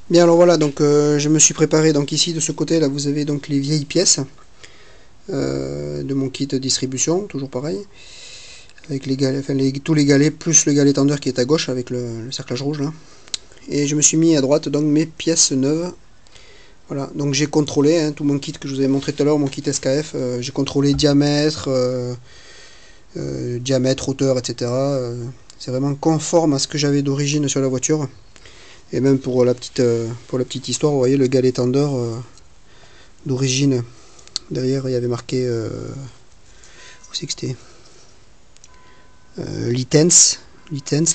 Bien, alors voilà, donc je me suis préparé. Donc ici de ce côté là vous avez donc les vieilles pièces de mon kit de distribution, toujours pareil, avec les galets, enfin tous les galets plus le galet tendeur qui est à gauche avec le cerclage rouge là. Et je me suis mis à droite donc mes pièces neuves. Voilà, donc j'ai contrôlé tout mon kit que je vous avais montré tout à l'heure, mon kit SKF, j'ai contrôlé diamètre, diamètre, hauteur, etc. C'est vraiment conforme à ce que j'avais d'origine sur la voiture. Et même pour la petite histoire, vous voyez le galet tendeur d'origine. Derrière, il y avait marqué où c'est que c'était Litens,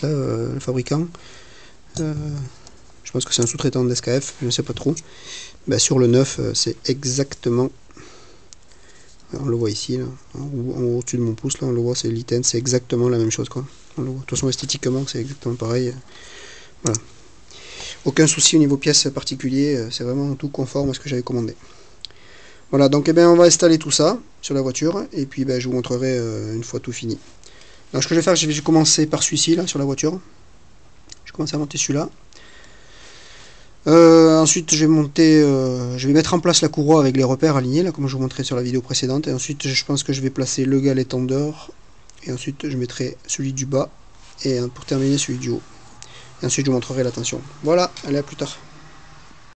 là, le fabricant. Je pense que c'est un sous-traitant de SKF, je ne sais pas trop. Ben, sur le 9, c'est exactement. On le voit ici, là, en haut au-dessus de mon pouce, là, on le voit, c'est Litens, c'est exactement la même chose, quoi. On le voit. De toute façon, esthétiquement, c'est exactement pareil. Voilà. Aucun souci au niveau pièces particulier, c'est vraiment tout conforme à ce que j'avais commandé. Voilà, donc eh bien, on va installer tout ça sur la voiture, et puis ben, je vous montrerai une fois tout fini. Alors ce que je vais faire, je vais commencer par celui-ci, là, sur la voiture. Je commence à monter celui-là. Ensuite, je vais mettre en place la courroie avec les repères alignés, là, comme je vous montrais sur la vidéo précédente. Et ensuite, je pense que je vais placer le galet tendeur. Et ensuite, je mettrai celui du bas. Et pour terminer, celui du haut. Et ensuite, je vous montrerai la tension. Voilà, allez, à plus tard.